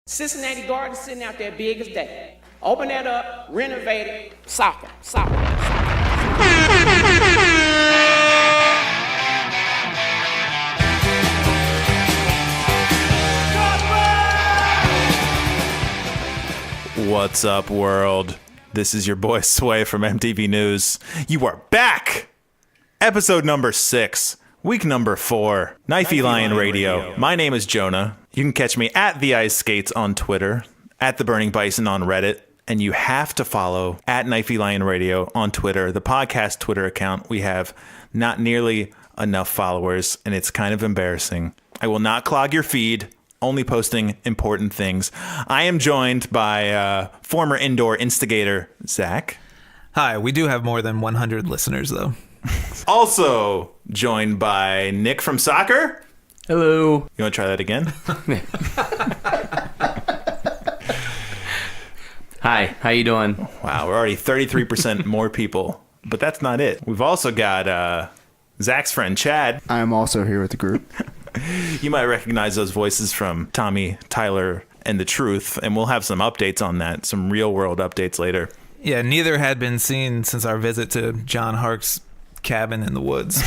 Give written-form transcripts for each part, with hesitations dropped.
Cincinnati Gardens sitting out there big as day. Open that up, renovate it, soccer. What's up, world? This is your boy Sway from MTV News. You are back! Episode number 6, week number 4, Knifey Lion Radio. My name is Jonah. You can catch me at The Ice Skates on Twitter, at The Burning Bison on Reddit, and you have to follow at Knifey Lion Radio on Twitter, the podcast Twitter account. We have not nearly enough followers, and it's kind of embarrassing. I will not clog your feed. Only posting important things. I am joined by former indoor instigator, Zach. Hi, we do have more than 100 listeners, though. Also joined by Nick from soccer. Hello. You want to try that again? Hi, how you doing? Wow, we're already 33% more people, but that's not it. We've also got Zach's friend, Chad. I am also here with the group. You might recognize those voices from Tommy, Tyler, and The Truth, and we'll have some updates on that, some real-world updates later. Yeah, neither had been seen since our visit to John Hark's cabin in the woods.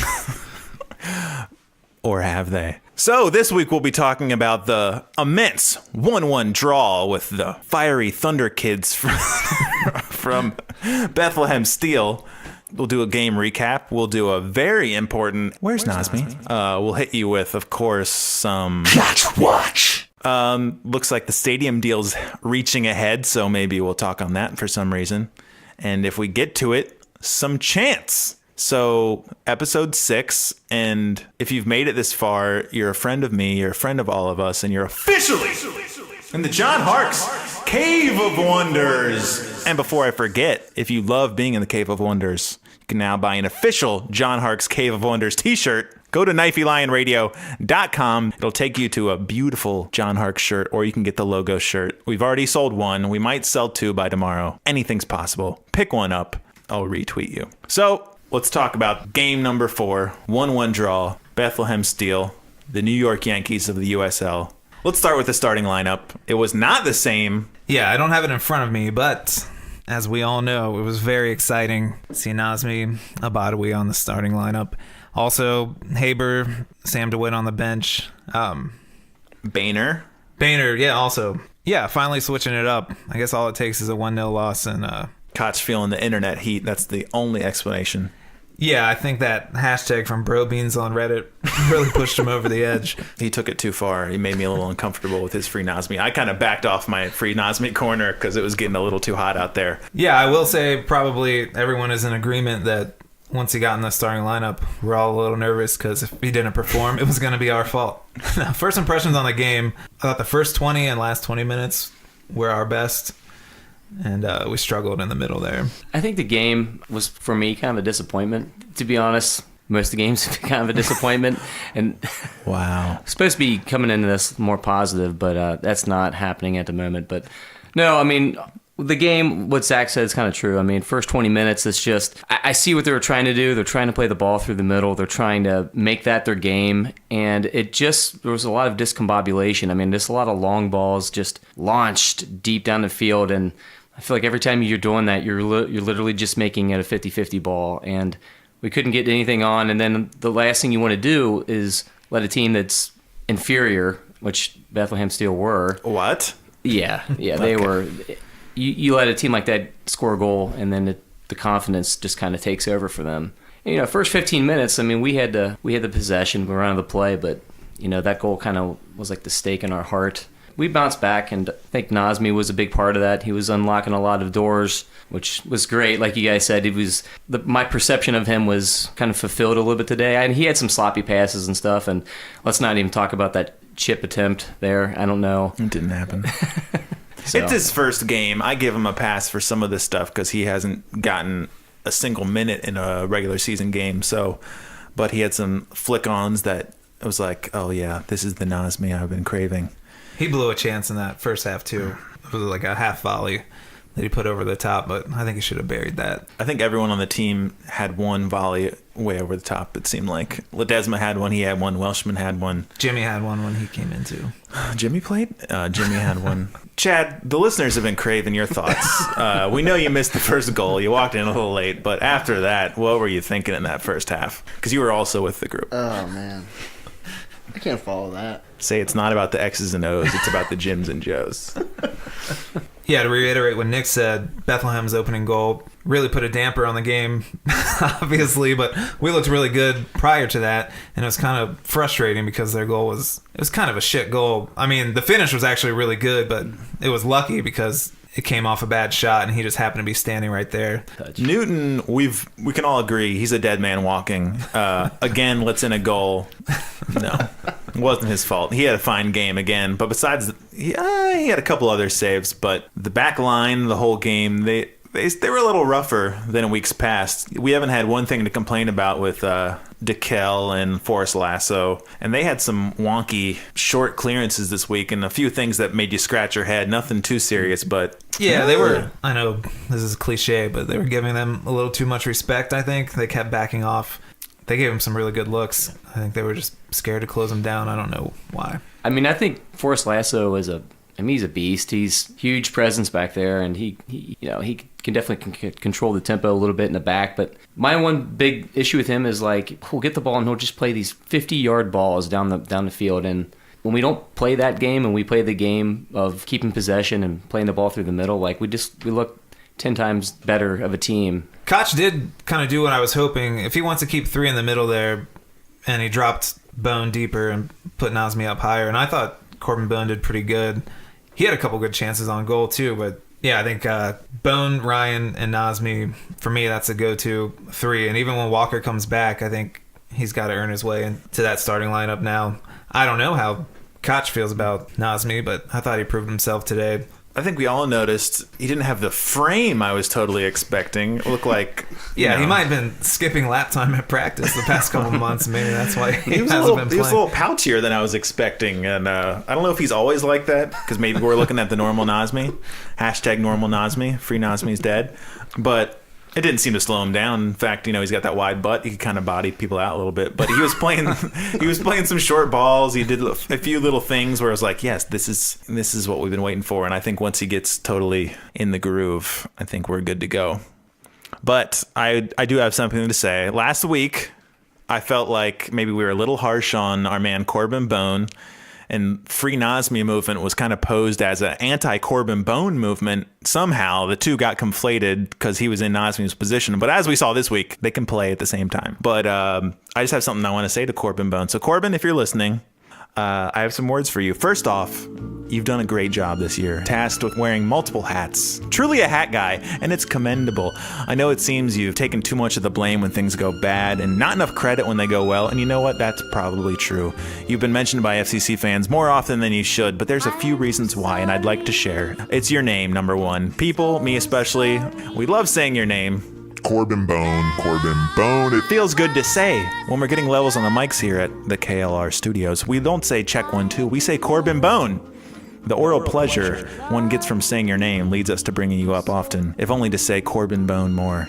Or have they? So this week we'll be talking about the immense 1-1 draw with the fiery Thunder Kids from Bethlehem Steel. We'll do a game recap. We'll do a very important... Where's NAZMI? We'll hit you with, of course, some... KOCH WATCH! Looks like the stadium deal's reaching ahead, so maybe we'll talk on that for some reason. And if we get to it, some chants. So, episode 6, and if you've made it this far, you're a friend of me, you're a friend of all of us, and you're officially in the John Hark's Cave of Wonders. And before I forget, if you love being in the Cave of Wonders, you can now buy an official John Hark's Cave of Wonders t-shirt. Go to knifeylionradio.com. It'll take you to a beautiful John Hark shirt, or you can get the logo shirt. We've already sold one. We might sell 2 by tomorrow. Anything's possible. Pick one up. I'll retweet you. So let's talk about game number 4, 1-1 draw, Bethlehem Steel, the New York Yankees of the USL. Let's start with the starting lineup. It was not the same. Yeah, I don't have it in front of me, but as we all know, it was very exciting to see NAZMI, Abadawi on the starting lineup. Also, Haber, Sam DeWitt on the bench. Boehner, yeah, also. Yeah, finally switching it up. I guess all it takes is a 1-0 loss. And Koch feeling the internet heat. That's the only explanation. yeah, I think that hashtag from BroBeans on Reddit really pushed him over the edge. He took it too far. He made me a little uncomfortable with his free NAZMI. I kind of backed off my free NAZMI corner because it was getting a little too hot out there. Yeah, I will say probably everyone is in agreement that once he got in the starting lineup, we're all a little nervous because if he didn't perform, it was going to be our fault. Now, first impressions on the game, I thought the first 20 and last 20 minutes were our best, and we struggled in the middle there. I think the game was, for me, kind of a disappointment, to be honest. Most of the games have been kind of a disappointment. And Wow. supposed to be coming into this more positive, but that's not happening at the moment. But no, I mean, the game, what Zach said is kind of true. I mean, first 20 minutes, it's just, I see what they were trying to do. They're trying to play the ball through the middle. They're trying to make that their game. And it just, there was a lot of discombobulation. I mean, just a lot of long balls just launched deep down the field. And I feel like every time you're doing that, you're literally just making it a 50-50 ball. And we couldn't get anything on. And then the last thing you want to do is let a team that's inferior, which Bethlehem Steel were. What? Yeah, they were. You let a team like that score a goal, and then the confidence just kind of takes over for them. And, first 15 minutes, I mean, we had the possession, we were on the play, but that goal kind of was like the stake in our heart. We bounced back, and I think NAZMI was a big part of that. He was unlocking a lot of doors, which was great. Like you guys said, my perception of him was kind of fulfilled a little bit today. And he had some sloppy passes and stuff, and let's not even talk about that chip attempt there. I don't know. It didn't happen. So. It's his first game. I give him a pass for some of this stuff because he hasn't gotten a single minute in a regular season game. But he had some flick-ons that it was like, oh yeah, this is the NAZMI I've been craving. He blew a chance in that first half, too. It was like a half volley that he put over the top, but I think he should have buried that. I think everyone on the team had one volley way over the top, it seemed like. Ledesma had one, he had one, Welshman had one. Jimmy had one when he came in too. Jimmy played? Jimmy had one. Chad, the listeners have been craving your thoughts. We know you missed the first goal. You walked in a little late, but after that, what were you thinking in that first half? Because you were also with the group. Oh, man. I can't follow that. Say it's not about the X's and O's, it's about the Jims and Joes. Yeah, to reiterate what Nick said, Bethlehem's opening goal really put a damper on the game, obviously, but we looked really good prior to that, and it was kind of frustrating because their goal was kind of a shit goal. I mean, the finish was actually really good, but it was lucky because it came off a bad shot, and he just happened to be standing right there. Newton, we can all agree he's a dead man walking. Again, lets in a goal. No, it wasn't his fault. He had a fine game again, but besides, he had a couple other saves. But the back line, the whole game, they were a little rougher than in weeks past. We haven't had one thing to complain about with DeKel and Forrest Lasso, and they had some wonky short clearances this week and a few things that made you scratch your head. Nothing too serious, but yeah, they were. I know this is cliche, but they were giving them a little too much respect. I think they kept backing off. They gave him some really good looks. I think they were just scared to close him down. I don't know why. I mean, I think Forrest Lasso is he's a beast. He's huge presence back there, and he can definitely control the tempo a little bit in the back. But my one big issue with him is like he'll get the ball and he'll just play these 50-yard balls down the field. And when we don't play that game and we play the game of keeping possession and playing the ball through the middle, like we look 10 times better of a team. Koch did kind of do what I was hoping. If he wants to keep three in the middle there, and he dropped Bone deeper and put NAZMI up higher, and I thought Corbin Bone did pretty good. He had a couple good chances on goal too, but yeah, I think Bone, Ryan, and NAZMI, for me, that's a go-to three. And even when Walker comes back, I think he's got to earn his way into that starting lineup now. I don't know how Koch feels about NAZMI, but I thought he proved himself today. I think we all noticed he didn't have the frame I was totally expecting. It looked like... He might have been skipping lap time at practice the past couple months. Maybe that's why he was hasn't been playing. He was a little pouchier than I was expecting. And I don't know if he's always like that, because maybe we're looking at the normal NAZMI. # normal NAZMI. Free NAZMI's dead. But it didn't seem to slow him down. In fact, he's got that wide butt. He could kind of body people out a little bit. But he was playing some short balls. He did a few little things where I was like, yes, this is what we've been waiting for. And I think once he gets totally in the groove, I think we're good to go. But I do have something to say. Last week, I felt like maybe we were a little harsh on our man Corbin Bone. And Free NAZMI movement was kind of posed as an anti-Corbin Bone movement. Somehow, the two got conflated because he was in NAZMI's position. But as we saw this week, they can play at the same time. But I just have something I want to say to Corbin Bone. So, Corbin, if you're listening, I have some words for you. First off, you've done a great job this year, tasked with wearing multiple hats. Truly a hat guy, and it's commendable. I know it seems you've taken too much of the blame when things go bad and not enough credit when they go well, and you know what? That's probably true. You've been mentioned by FCC fans more often than you should, but there's a few reasons why, and I'd like to share. It's your name, number one. People, me especially, we love saying your name. Corbin Bone, Corbin Bone. It feels good to say. When we're getting levels on the mics here at the KLR studios, we don't say check 1, 2. We say Corbin Bone. The oral pleasure one gets from saying your name leads us to bringing you up often, if only to say Corbin Bone more.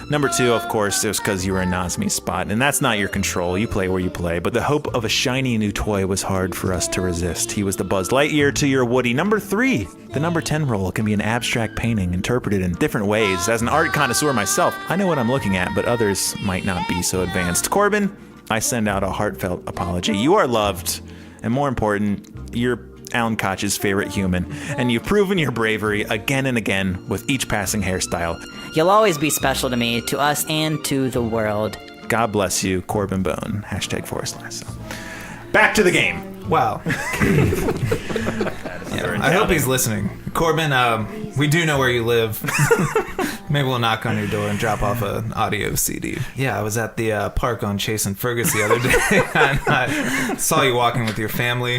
Number 2, of course, it was because you were in NAZMI's spot, and that's not your control. You play where you play, but the hope of a shiny new toy was hard for us to resist. He was the Buzz Lightyear to your Woody. Number 3, the number 10 role can be an abstract painting interpreted in different ways. As an art connoisseur myself, I know what I'm looking at, but others might not be so advanced. Corbin, I send out a heartfelt apology. You are loved, and more important, you're Alan Koch's favorite human, and you've proven your bravery again and again with each passing hairstyle. You'll always be special to me, to us, and to the world. God bless you, Corbin Bone. # Forrest Lasso. Back to the game. Wow. I hope he's listening. Corbin, we do know where you live. Maybe we'll knock on your door and drop off an audio CD. Yeah, I was at the park on Chase and Fergus the other day, and I saw you walking with your family.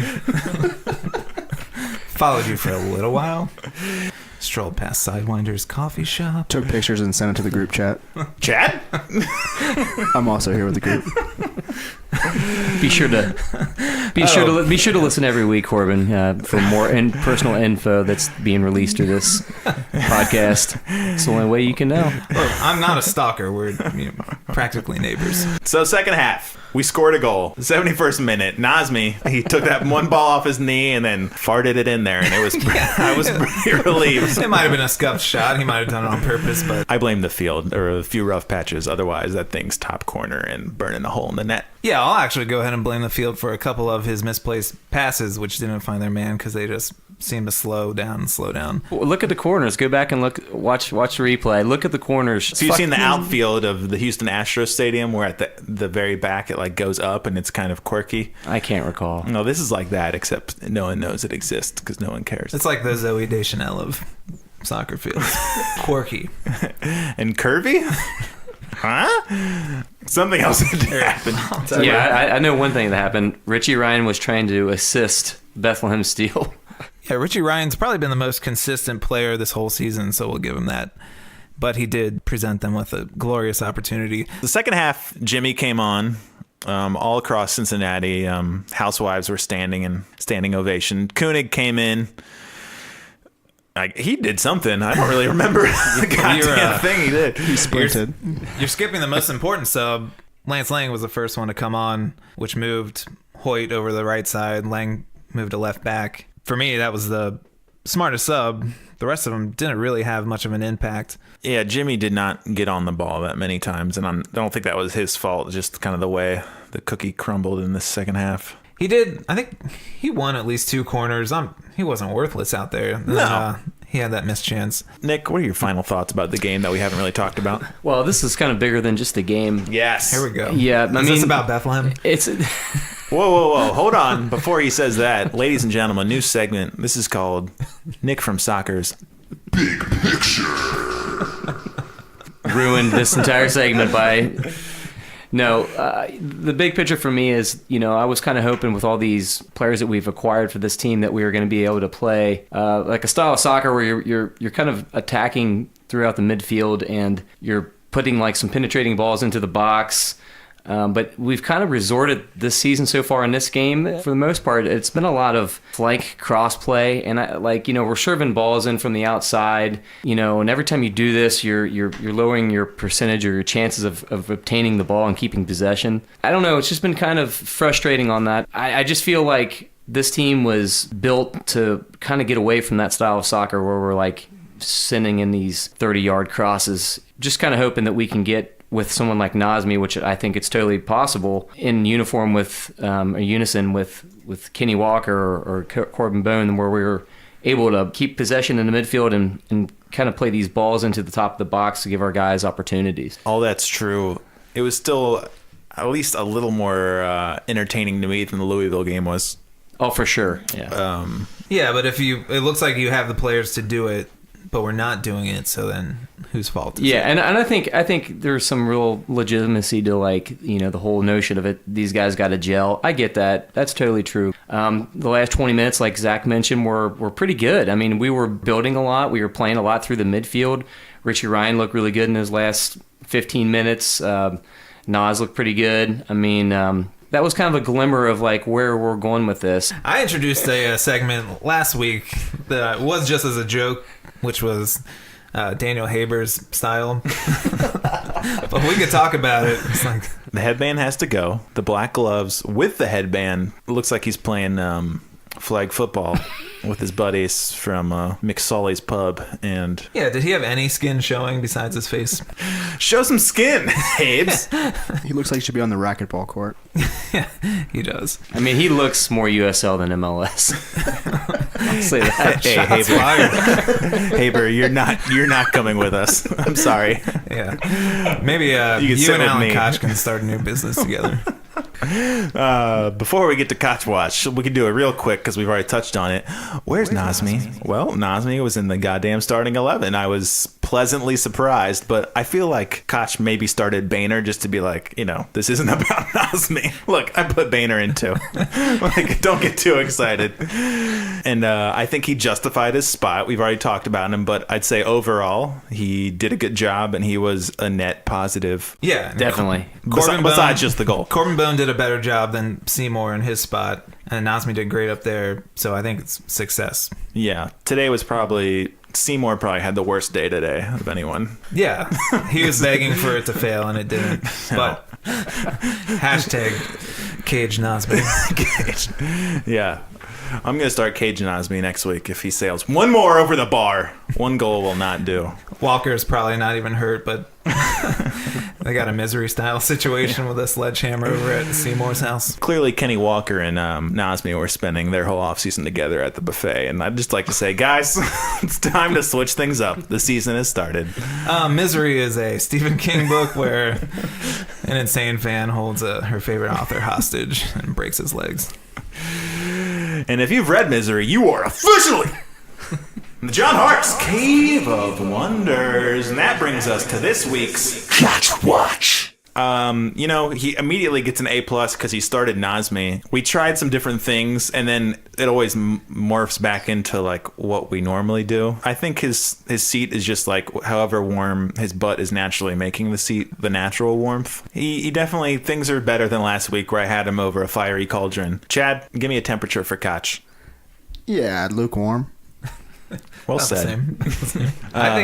Followed you for a little while. Strolled past Sidewinder's coffee shop. Took pictures and sent it to the group chat. Chad? I'm also here with the group. Be sure Be sure to listen every week, Corbin, for more personal info that's being released through this podcast. It's the only way you can know. Look, I'm not a stalker. We're practically neighbors. So second half, we scored a goal. 71st minute, NAZMI, he took that one ball off his knee and then farted it in there, and it was I was pretty relieved. It might have been a scuffed shot. He might have done it on purpose, but I blame the field or a few rough patches. Otherwise, that thing's top corner and burning a hole in the net. yeah, I'll actually go ahead and blame the field for a couple of his misplaced passes, which didn't find their man because they just seemed to slow down. Well, look at the corners. Go back and watch the replay. Look at the corners. So you've seen the outfield of the Houston Astros Stadium where at the very back it like goes up and it's kind of quirky? I can't recall. No, this is like that, except no one knows it exists because no one cares. It's like the Zoe Deschanel of soccer fields. Quirky. And curvy? Huh? Something else happened. Yeah, I know one thing that happened. Richie Ryan was trying to assist Bethlehem Steel. Yeah, Richie Ryan's probably been the most consistent player this whole season, so we'll give him that. But he did present them with a glorious opportunity. The second half, Jimmy came on. All across Cincinnati, housewives were standing ovation. Koenig came in. He did something. I don't really remember the goddamn thing he did. He sprinted. You're skipping the most important sub. Lance Lang was the first one to come on, which moved Hoyt over the right side. Lang moved to left back. For me, that was the smartest sub. The rest of them didn't really have much of an impact. Yeah, Jimmy did not get on the ball that many times, and I don't think that was his fault, just kind of the way the cookie crumbled in the second half. He did. I think he won at least 2 corners. He wasn't worthless out there. No. He had that missed chance. Nick, what are your final thoughts about the game that we haven't really talked about? Well, this is kind of bigger than just the game. Yes. Here we go. Yeah, Is this about Bethlehem? It's Whoa. Hold on. Before he says that, ladies and gentlemen, new segment. This is called Nick from Soccer's Big picture. ruined this entire segment by... No, the big picture for me is, I was kind of hoping with all these players that we've acquired for this team that we were going to be able to play like a style of soccer where you're kind of attacking throughout the midfield and you're putting like some penetrating balls into the box. But we've kind of resorted this season so far in this game. For the most part, it's been a lot of flank cross play, and we're serving balls in from the outside. And every time you do this, you're lowering your percentage or your chances of obtaining the ball and keeping possession. I don't know. It's just been kind of frustrating on that. I just feel like this team was built to kind of get away from that style of soccer where we're like sending in these 30-yard crosses. Just kind of hoping that we can get with someone like NAZMI, which I think it's totally possible, in unison with Kenny Walker or Corbin Bone, where we were able to keep possession in the midfield and kind of play these balls into the top of the box to give our guys opportunities. All that's true. It was still at least a little more entertaining to me than the Louisville game was. Oh, for sure. Yeah. Yeah, but it looks like you have the players to do it, but we're not doing it, so then whose fault is it? And I think there's some real legitimacy to the whole notion of it. These guys got to gel. I get that. That's totally true. The last 20 minutes, like Zach mentioned, were pretty good. I mean, we were building a lot. We were playing a lot through the midfield. Richie Ryan looked really good in his last 15 minutes. Nas looked pretty good. I mean, that was kind of a glimmer of like where we're going with this. I introduced a segment last week that was just as a joke, which was Daniel Haber's style. But we could talk about it. It's like the headband has to go. The black gloves with the headband. It looks like he's playing flag football with his buddies from McSully's pub. And yeah, did he have any skin showing besides his face? Show some skin, Habes. He looks like he should be on the racquetball court. Yeah, he does. I mean, he looks more USL than MLS. I'll say that. Hey, Haber. Haber, you're not coming with us. I'm sorry. Yeah, maybe you and Alan Koch can start a new business together. Before we get to Koch Watch, we can do it real quick because we've already touched on it. Where's NAZMI? Well, NAZMI was in the goddamn starting 11. I was pleasantly surprised, but I feel like Koch maybe started Boehner just to be like, this isn't about NAZMI. Look, I put Boehner in too. Like, don't get too excited. And I think he justified his spot. We've already talked about him, but I'd say overall he did a good job and he was a net positive. Yeah, definitely. Besides just the goal. Corbin Bone did a better job than Seymour in his spot. And Nazmi did great up there, so I think it's success. Yeah, today was probably Seymour probably had the worst day today of anyone. Yeah, he was begging for it to fail, and it didn't. But hashtag Cage Nazmi. Yeah. I'm going to start Cage Nazmi next week if he sails one more over the bar. One goal will not do. Walker's probably not even hurt, but they got a Misery style situation with a sledgehammer over at Seymour's house. Clearly, Kenny Walker and Nazmi were spending their whole offseason together at the buffet. And I'd just like to say, guys, it's time to switch things up. The season has started. Misery is a Stephen King book where an insane fan holds her favorite author hostage and breaks his legs. And if you've read Misery, you are officially the John Hart's Cave of Wonders. And that brings us to this week's KOCH Watch. He immediately gets an A+ because he started Nazmi. We tried some different things, and then it always morphs back into like what we normally do. I think his seat is just like however warm his butt is naturally making the seat, the natural warmth. He definitely, things are better than last week where I had him over a fiery cauldron. Chad, give me a temperature for Koch. Yeah, lukewarm. Well About the said. same. I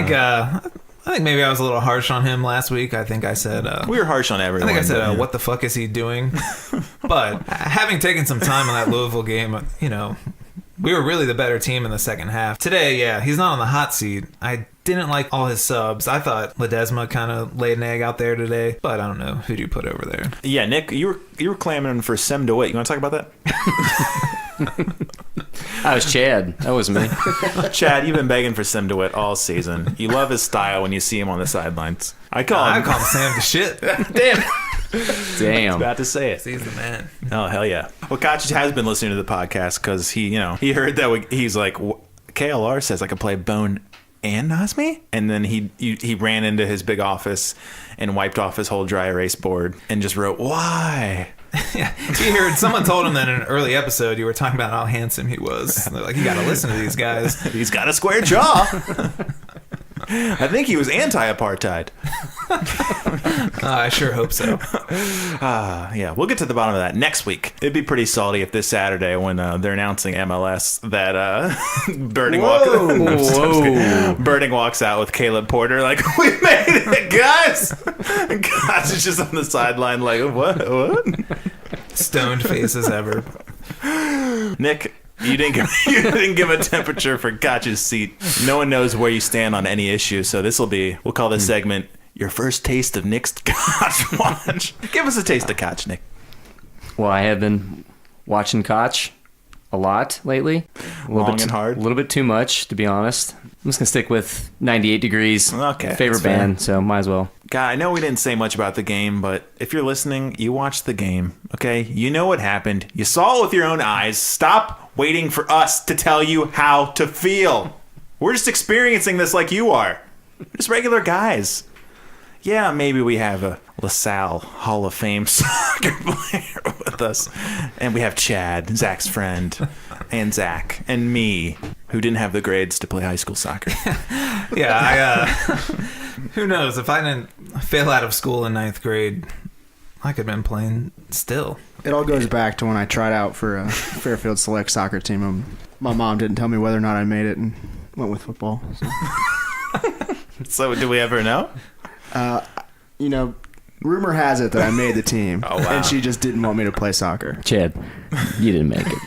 think maybe I was a little harsh on him last week. I think I said... we were harsh on everyone. I think I said, but, what the fuck is he doing? But having taken some time on that Louisville game, we were really the better team in the second half. Today, yeah, he's not on the hot seat. I didn't like all his subs. I thought Ledesma kind of laid an egg out there today, but I don't know. Who do you put over there? Yeah, Nick, you were clamoring for Sem DeWitt. You want to talk about that? That was Chad. That was me. Chad, you've been begging for Sem DeWitt all season. You love his style when you see him on the sidelines. I call him Sam the shit. Damn. About to say it. He's the man. Oh, hell yeah. Well, Koch has been listening to the podcast because he heard that he's like, KLR says I can play Bone and Nazmi? And then he ran into his big office and wiped off his whole dry erase board and just wrote, why? Yeah, he heard someone told him that in an early episode you were talking about how handsome he was. And they're like, you got to listen to these guys. He's got a square jaw. I think he was anti-apartheid. I sure hope so. Yeah, we'll get to the bottom of that next week. It'd be pretty salty if this Saturday, when they're announcing MLS, that Birding walks out with Caleb Porter like, we made it, guys. And Koch is just on the sideline like, what? Stoned face as ever. Nick, you didn't give a temperature for Koch's seat. No one knows where you stand on any issue, so we'll call this segment your first taste of Nick's Koch Watch. Give us a taste of Koch, Nick. Well, I have been watching Koch a lot lately. Long and hard? A little bit too much, to be honest. I'm just going to stick with 98 Degrees. Okay. Favorite band, so might as well. God, I know we didn't say much about the game, but if you're listening, you watched the game, okay? You know what happened. You saw it with your own eyes. Stop waiting for us to tell you how to feel. We're just experiencing this like you are. We're just regular guys. Yeah, maybe we have a LaSalle Hall of Fame soccer player with us. And we have Chad, Zach's friend, and Zach, and me, who didn't have the grades to play high school soccer. Yeah, who knows? If I didn't fail out of school in 9th grade, I could have been playing still. It all goes back to when I tried out for a Fairfield Select soccer team. My mom didn't tell me whether or not I made it and went with football. So do we ever know? Rumor has it that I made the team. Oh, wow. And she just didn't want me to play soccer. Chad, you didn't make it.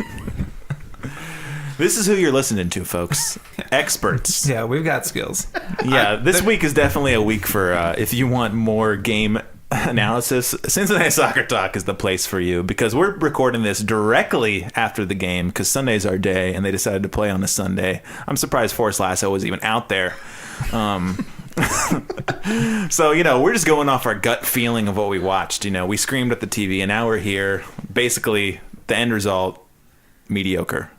This is who you're listening to, folks. Experts. Yeah, we've got skills. Yeah, this week is definitely a week for if you want more game analysis. Cincinnati Soccer Talk is the place for you because we're recording this directly after the game because Sunday's our day and they decided to play on a Sunday. I'm surprised Forrest Lasso was even out there. So, we're just going off our gut feeling of what we watched. We screamed at the TV and now we're here. Basically, the end result, mediocre.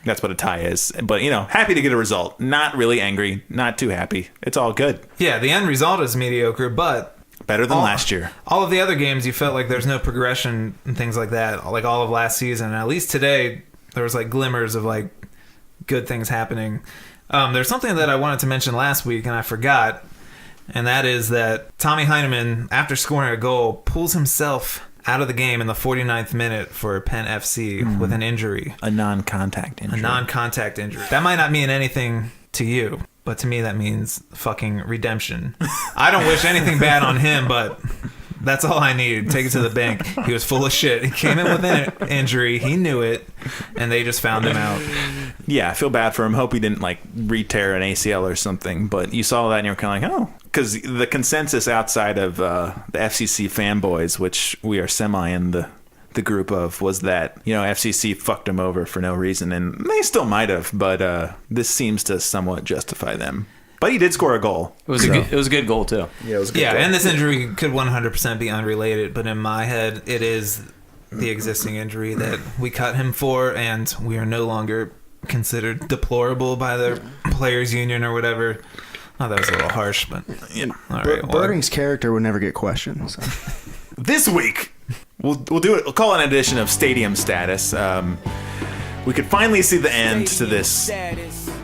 That's what a tie is. But, happy to get a result. Not really angry. Not too happy. It's all good. Yeah, the end result is mediocre, but... Better than last year. All of the other games, you felt like there's no progression and things like that, like all of last season. And at least today, there was like glimmers of like good things happening. There's something that I wanted to mention last week, and I forgot. And that is that Tommy Heineman, after scoring a goal, pulls himself out of the game in the 49th minute for Penn FC with an injury. A non-contact injury. A non-contact injury. That might not mean anything to you, but to me that means fucking redemption. I don't wish anything bad on him, but that's all I need. Take it to the bank. He was full of shit. He came in with an injury. He knew it, and they just found him out. Yeah, I feel bad for him. Hope he didn't like re-tear an ACL or something. But you saw that and you're kind of like, oh. Because the consensus outside of the FCC fanboys, which we are semi in the group of, was that, you know, FCC fucked him over for no reason. And they still might have, but this seems to somewhat justify them. But he did score a goal. It was a good goal too. Yeah, it was a good goal. And this injury could 100% be unrelated, but in my head, it is the existing injury that we cut him for, and we are no longer considered deplorable by the players' union or whatever. Oh, that was a little harsh, but Yeah. all right. Birding's character would never get questioned. So. This week, we'll do it. We'll call it an edition of Stadium Status. We could finally see the end to this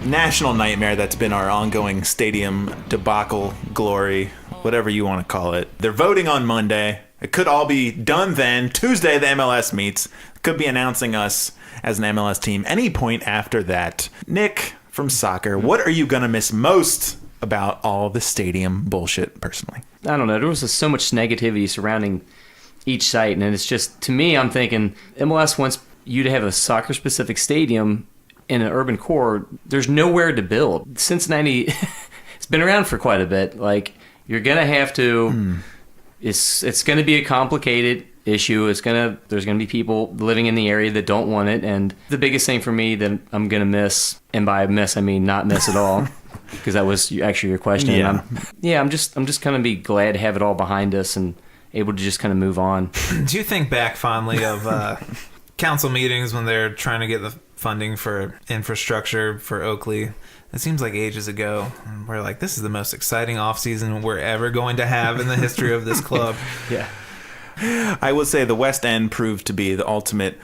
national nightmare that's been our ongoing stadium debacle, glory, whatever you want to call it. They're voting on Monday. It could all be done then. Tuesday, the MLS meets. Could be announcing us as an MLS team any point after that. Nick from soccer, what are you going to miss most about all the stadium bullshit personally? I don't know. There was just so much negativity surrounding each site, and it's just, to me, I'm thinking MLS wants you to have a soccer-specific stadium in an urban core. There's nowhere to build. Cincinnati, it's been around for quite a bit. Like, you're gonna have to. It's gonna be a complicated issue. There's gonna be people living in the area that don't want it, and the biggest thing for me that I'm gonna miss, and by miss I mean not miss at all, because that was actually your question. Yeah. I'm just gonna be glad to have it all behind us and able to just kind of move on. Do you think back fondly of council meetings when they're trying to get the funding for infrastructure for Oakley? It seems like ages ago. And we're like, this is the most exciting offseason we're ever going to have in the history of this club. Yeah. I would say the West End proved to be the ultimate,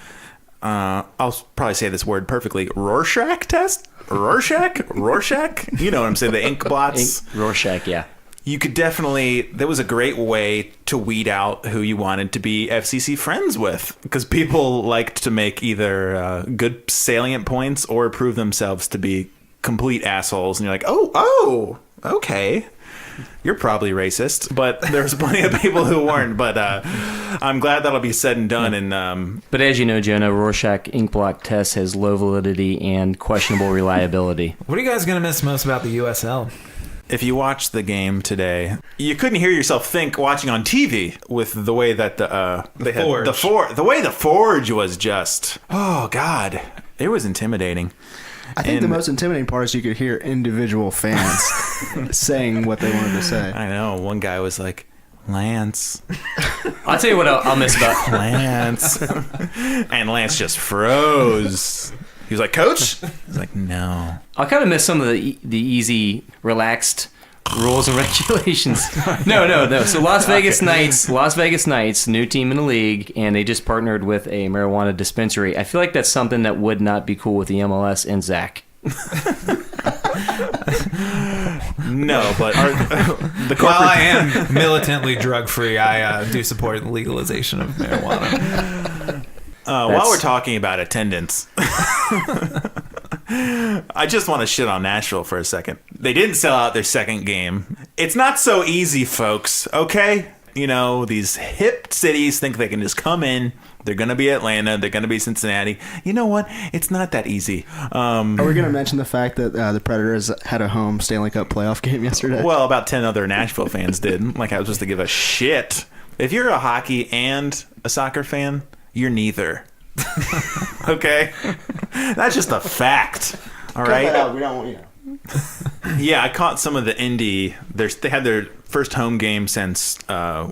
I'll probably say this word perfectly, Rorschach test? Rorschach? You know what I'm saying, the ink blots. Rorschach, yeah. You could definitely, there was a great way to weed out who you wanted to be FCC friends with, because people liked to make either good salient points or prove themselves to be complete assholes. And you're like, oh, okay. You're probably racist, but there's plenty of people who weren't. But I'm glad that'll be said and done. And But as you know, Jonah, Rorschach inkblot test has low validity and questionable reliability. What are you guys going to miss most about the USL? if you watch the game today, you couldn't hear yourself think watching on TV with the way that the way the Forge was just, oh God, it was intimidating. I think the most intimidating part is you could hear individual fans saying what they wanted to say. I know. One guy was like, Lance. I'll tell you what I'll miss about Lance. And Lance just froze. He was like, Coach? He's like, no. I'll kind of miss some of the easy, relaxed rules and regulations. No. So Las Vegas Knights, new team in the league, and they just partnered with a marijuana dispensary. I feel like that's something that would not be cool with the MLS and Zach. No, but the while I am militantly drug-free, I do support the legalization of marijuana. While we're talking about attendance, I just want to shit on Nashville for a second. They didn't sell out their second game. It's not so easy, folks, okay? You know, these hip cities think they can just come in. They're going to be Atlanta. They're going to be Cincinnati. You know what? It's not that easy. Are we going to mention the fact that the Predators had a home Stanley Cup playoff game yesterday? Well, about 10 other Nashville fans did. Like I was supposed to give a shit. If you're a hockey and a soccer fan, you're neither. Okay? That's just a fact. All right? Cut that out. We don't want you. Yeah, I caught some of the Indy. They had their first home game since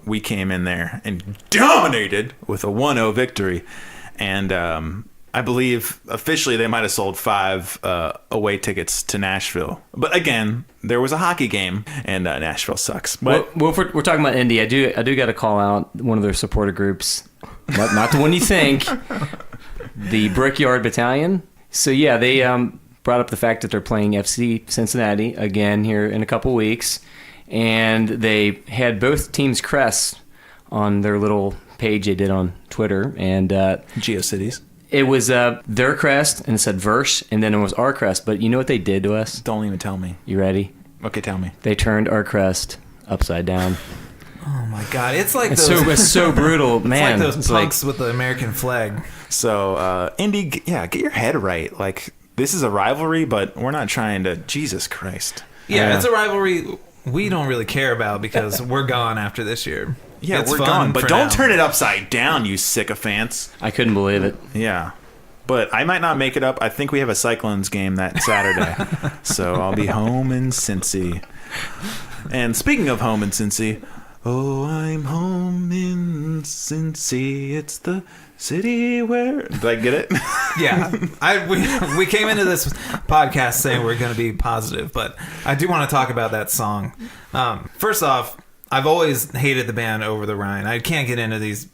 we came in there and dominated with a 1-0 victory. And I believe officially they might have sold 5 away tickets to Nashville. But again, there was a hockey game, and Nashville sucks. But well, if we're talking about Indy, I do got to call out one of their supporter groups. Not the one you think. The Brickyard Battalion. So yeah, they brought up the fact that they're playing FC Cincinnati again here in a couple weeks, and they had both teams' crests on their little page they did on Twitter, and GeoCities. it was their crest, and it said verse, and then it was our crest. But you know what they did to us? Don't even tell me. You ready? Okay, tell me. They turned our crest upside down. Oh my God! It's like It's so brutal, man. It's like those It's punks with the American flag. So, Indy, get your head right. Like, this is a rivalry, but we're not trying to... Jesus Christ. Yeah, it's a rivalry we don't really care about because we're gone after this year. Yeah, It's we're fun gone. But for don't now. turn it upside down, you sycophants. I couldn't believe it. Yeah. But I might not make it up. I think we have a Cyclones game that Saturday. So I'll be home in Cincy. And speaking of home in Cincy, oh, I'm home in Cincy. It's the city where... Did I get it? Yeah, we came into this podcast saying we're going to be positive, but I do want to talk about that song. First off, I've always hated the band Over the Rhine. I can't get into these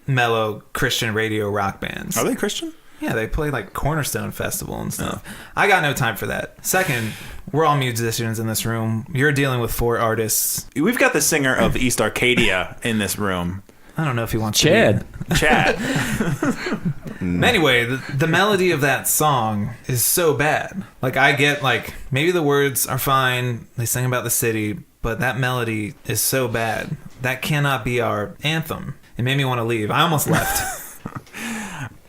mellow Christian radio rock bands. Are they Christian? Yeah, they play like Cornerstone Festival and stuff. I got no time for that. Second, we're all musicians in this room. You're dealing with 4 artists. We've got the singer of East Arcadia in this room. I don't know if he wants Chad. Chad. Anyway, the melody of that song is so bad. Like, I get, like, maybe the words are fine. They sing about the city, but that melody is so bad. That cannot be our anthem. It made me want to leave. I almost left.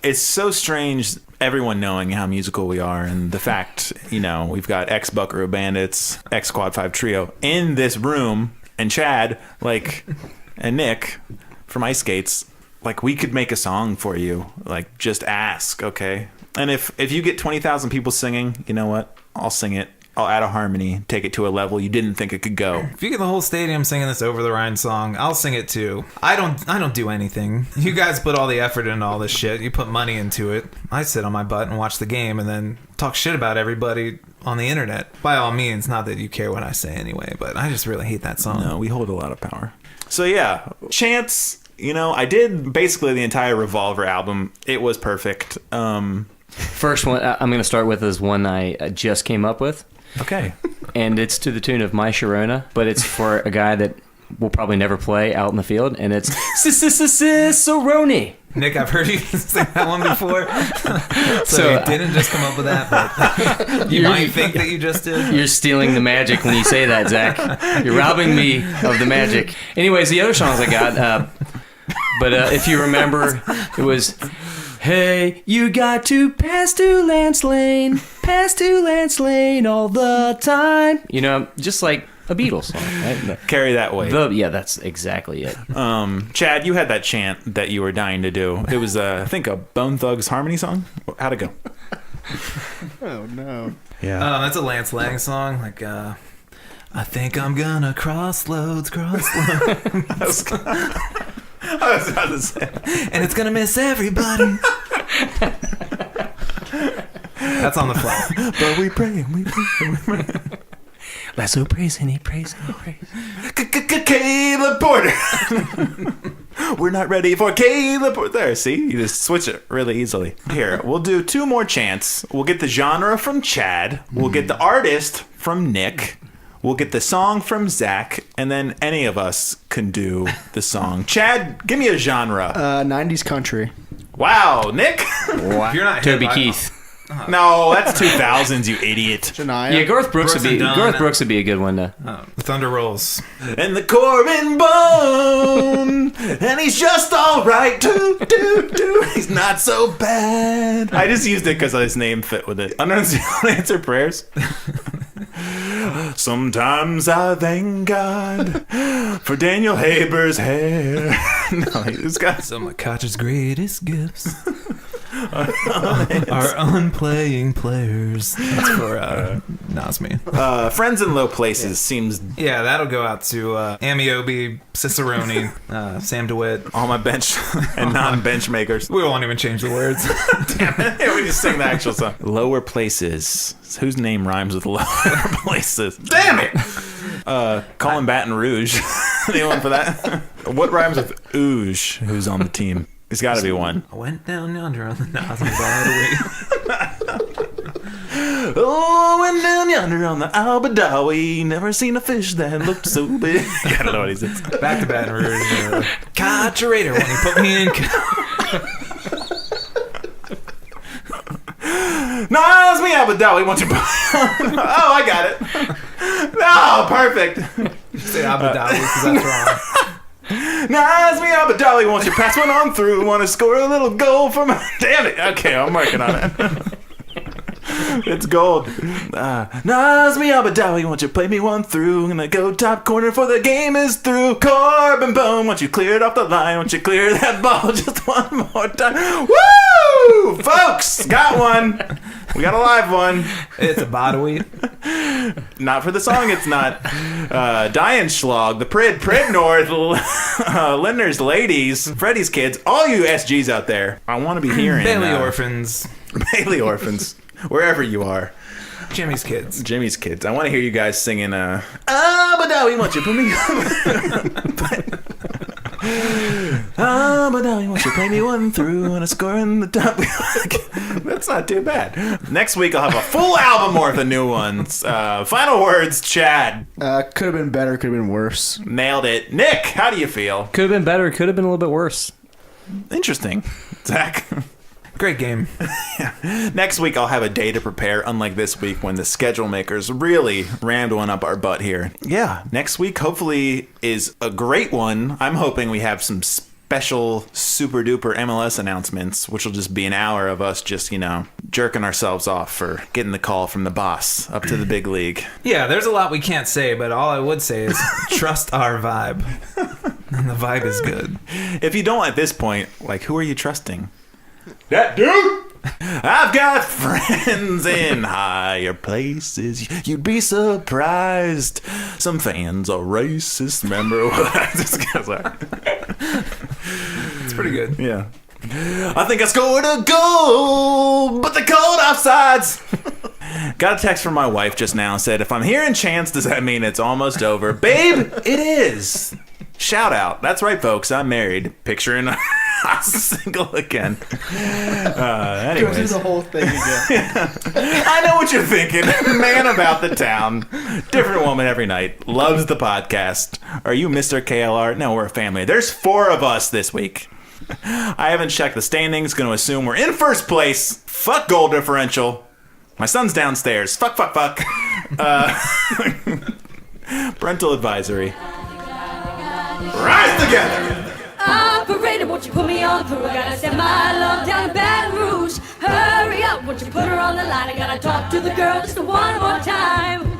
It's so strange, everyone knowing how musical we are, and the fact, we've got ex-Buckaroo Bandits, ex-Quad 5 Trio in this room, and Chad, and Nick from Ice Skates, we could make a song for you. Just ask, okay? And if you get 20,000 people singing, you know what? I'll sing it. I'll add a harmony, take it to a level you didn't think it could go. If you get the whole stadium singing this Over the Rhine song, I'll sing it too. I don't do anything. You guys put all the effort into all this shit. You put money into it. I sit on my butt and watch the game and then talk shit about everybody on the internet. By all means, not that you care what I say anyway, but I just really hate that song. No, we hold a lot of power. So yeah, Chants, I did basically the entire Revolver album. It was perfect. First one I'm going to start with is one I just came up with. Okay. And it's to the tune of My Sharona, but it's for a guy that will probably never play out in the field, and it's Cicerone. Nick, I've heard you sing that one before. so you didn't just come up with that, but you might think that you just did. You're stealing the magic when you say that, Zach. You're robbing me of the magic. Anyways, the other songs I got, but if you remember, it was... Hey, you got to pass to Lance Lane all the time. Just like a Beatles song, right? Carry that way. Yeah, that's exactly it. Chad, you had that chant that you were dying to do. It was, I think, a Bone Thugs harmony song. How'd it go? Oh, no. Yeah. That's a Lance Lang song. I think I'm gonna cross loads. I was about to say. And it's gonna miss everybody. That's on the fly. But we pray. Lasso praise and he prays and he prays. Caleb Porter. We're not ready for Caleb Porter. There, see? You just switch it really easily. Here, we'll do 2 more chants. We'll get the genre from Chad. We'll get the artist from Nick. We'll get the song from Zach, and then any of us can do the song. Chad, give me a genre. 90s country. Wow, Nick? Wow. You're not Toby hit by- Keith. No, that's 2000s, you idiot. Shania. Yeah, Garth Brooks Brooks and Dunn. Garth Brooks would be a good one to. The Thunder Rolls. And the Corbin Bone, and he's just all right. He's not so bad. I just used it because his name fit with it. Unanswered prayers. Sometimes I thank God for Daniel Haber's hair. No, he's got Some of Koch's greatest gifts are unplaying players. That's for NAZMI. Friends in Low Places seems Yeah, that'll go out to Amiobi, Cicerone, Sam DeWitt. all my bench and non-bench makers. We won't even change the words. Damn it. Yeah, we just sing the actual song. Lower Places. Whose name rhymes with Lower Places? Damn it! Colin Baton Rouge. Anyone for that? What rhymes with Ooge? Who's on the team? There's got to be one. I went down yonder on the NAZMI by the way. Oh, and down yonder on the Albedawi, never seen a fish that looked so big. I don't know what he says. Back to Baton Rouge. Catch a raider when you put me in. NAZMI Albedawi, won't you? Oh, I got it. Oh, perfect. Say Abu Dhabi because that's wrong. NAZMI Albedawi, won't you pass one on through? Want to score a little goal for my... Damn it. Okay, I'm working on it. It's gold. NAZMI Albedawi, won't you play me one through? I'm gonna go top corner for the game is through. Corbin Bone, won't you clear it off the line? Won't you clear that ball just one more time? Woo! Folks, got one. We got a live one. It's a Badawi. Not for the song, it's not. Diane Schlag, the Prid North, Lindner's ladies, Freddy's kids, all you SGs out there. I want to be hearing. Bailey Orphans. Bailey Orphans. Wherever you are. Jimmy's kids. Jimmy's kids. I want to hear you guys singing, but now we want you to put me but now we want you to play me one through and a score in the top. That's not too bad. Next week I'll have a full album worth of new ones. Final words, Chad. Could have been better, could have been worse. Nailed it. Nick, how do you feel? Could have been better. Could have been a little bit worse. Interesting. Zach? Great game. Next week, I'll have a day to prepare, unlike this week when the schedule makers really rammed one up our butt here. Yeah, next week, hopefully, is a great one. I'm hoping we have some special super duper MLS announcements, which will just be an hour of us just, jerking ourselves off for getting the call from the boss up to the big league. Yeah, there's a lot we can't say, but all I would say is trust our vibe. And the vibe is good. If you don't at this point, who are you trusting? That dude? I've got friends in higher places. You'd be surprised. Some fans are racist. Remember what I just got? It's pretty good. Yeah. I think I scored a goal, but they called offsides. Got a text from my wife just now. Said, if I'm hearing chants, does that mean it's almost over? Babe, it is. Shout out. That's right, folks. I'm married. Picturing I'm single again. Anyways. Go through the whole thing again. I know what you're thinking. Man about the town. Different woman every night. Loves the podcast. Are you Mr. KLR? No, we're a family. There's 4 of us this week. I haven't checked the standings. Going to assume we're in first place. Fuck goal differential. My son's downstairs. Fuck. Parental advisory. Rise together! Operator, won't you put me on through? I gotta send my love down to Baton Rouge. Hurry up, won't you put her on the line? I gotta talk to the girl just one more time.